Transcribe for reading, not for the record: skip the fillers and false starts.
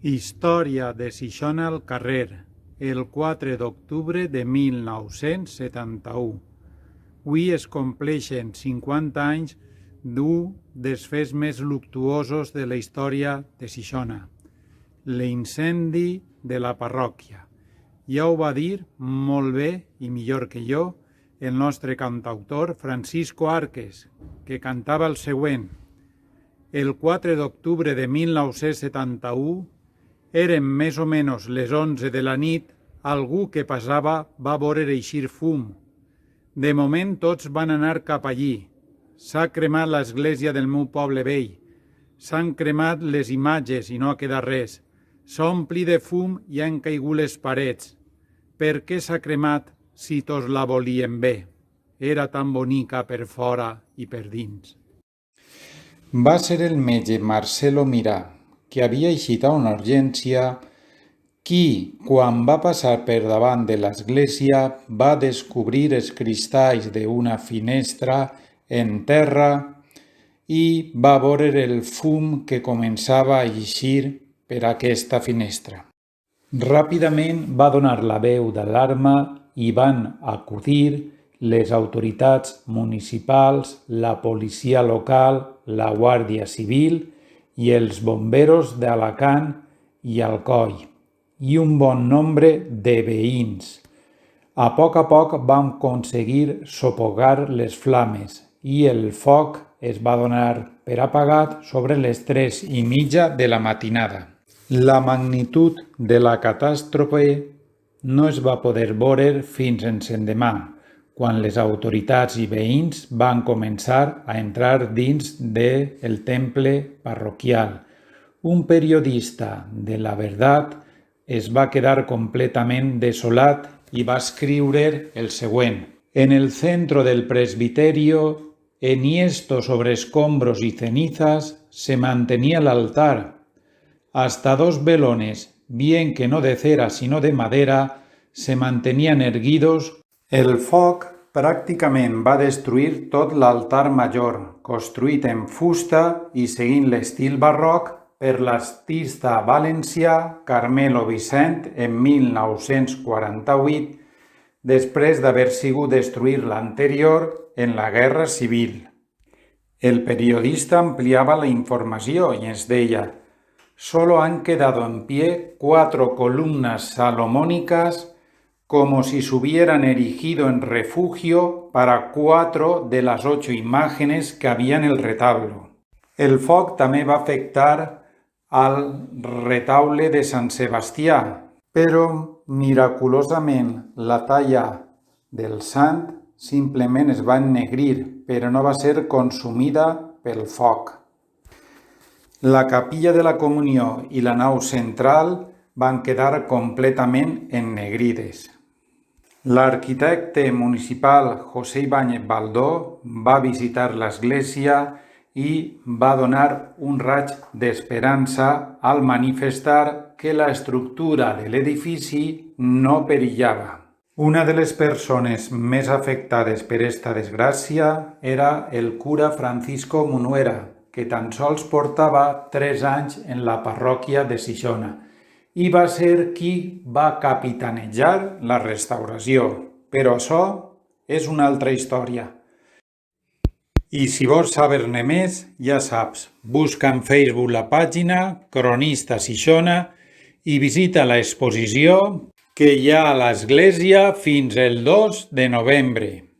Història de Xixona al carrer, el 4 d'octubre de 1971. Avui es compleixen 50 anys d'un dels fets més luctuosos de la història de Xixona, l'incendi de la parròquia. Ja ho va dir molt bé i millor que jo el nostre cantautor Francisco Arques, que cantava el següent: el 4 d'octubre de 1971 eren més o menys les 11 de la nit, algú que passava va veure eixir fum. De moment tots van anar cap allí. S'ha cremat l'església del meu poble vell. S'han cremat les imatges i no ha quedat res. S'ha omplit de fum i han caigut les parets. Per què s'ha cremat si tots la volien bé? Era tan bonica per fora i per dins. Va ser el metge Marcelo Mirà, que havia eixit a una urgència, qui, quan va passar per davant de l'església, va descobrir els cristalls d'una finestra en terra i va veure el fum que començava a eixir per aquesta finestra. Ràpidament va donar la veu d'alarma i van acudir les autoritats municipals, la policia local, la Guàrdia Civil i els bomberos d'Alacant i Alcoi, i un bon nombre de veïns. A poc van aconseguir sofocar les flames i el foc es va donar per apagat sobre les 3:30 de la matinada. La magnitud de la catàstrofe no es va poder veure fins en l'endemà, quan les autoritats i veïns van començar a entrar dins del temple parroquial. Un periodista de La Verdad es va quedar completament desolat i va escriure el següent: en el centro del presbiterio, enhiesto sobre escombros y cenizas, se mantenía el altar. Hasta 2 velones, bien que no de cera sino de madera, se mantenían erguidos. El foc pràcticament va destruir tot l'altar major, construït en fusta i seguint l'estil barroc per l'artista valencià Carmelo Vicent en 1948, després d'haver sigut destruir l'anterior en la Guerra Civil. El periodista ampliava la informació y ens deia: solo han quedado en pie 4 columnas salomónicas como si se hubieran erigido en refugio para 4 de las 8 imágenes que había en el retablo. El foc també va afectar al retaule de Sant Sebastià, però miraculosament la talla del sant simplement es va ennegrir, però no va ser consumida pel foc. La capilla de la Comunió i la nau central van quedar completament ennegrides. L'arquitecte municipal José Ibáñez Baldó va visitar l'església i va donar un raig d'esperança al manifestar que la estructura de l'edifici no perillava. Una de les persones més afectades per esta desgràcia era el cura Francisco Munuera, que tan sols portava 3 anys en la parròquia de Xixona i va ser qui va capitanejar la restauració. Però això és una altra història. I si vols saber-ne més, ja saps, busca en Facebook la pàgina Cronista Xixona i visita l'exposició que hi ha a l'església fins el 2 de novembre.